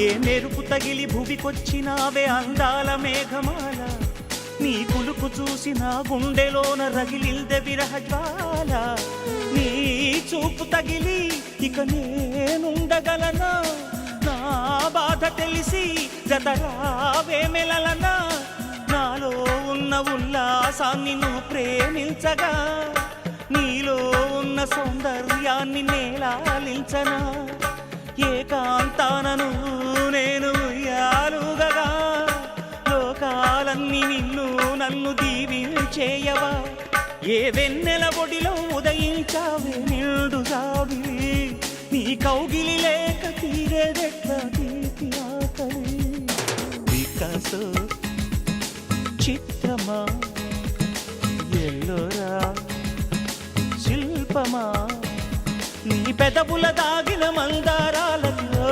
ఏ మెరుపు తగిలి భువికొచ్చినావే అందాల మేఘమాల, నీ కులుకు చూసి నా గుండెలోన రగిలిల్దె విరహజ్వాల. నీ చూపు తగిలి ఇక నేనుండగలనా, నా బాధ తెలిసి జతరావే మెలలనా. నాలో ఉన్న ఉల్లాసాన్ని నువ్వు ప్రేమించగా, నీలో ఉన్న సౌందర్యాన్ని నేలాలించనా. ఏకాంతానను నేను ఉయ్యాలుగగా, లోకాలన్నీ నిన్ను నన్ను దీవించేయవా. ఏ వెన్నెల ఒడిలో ఉదయించావే నిండు జాబిలి, నీ కౌగిలి లేక తీరేదెట్లా తీపి ఆకలి. వికాసో చిత్రమా, ఎల్లోరా శిల్పమా, నీ పెదవుల దాగిన మందారాలలో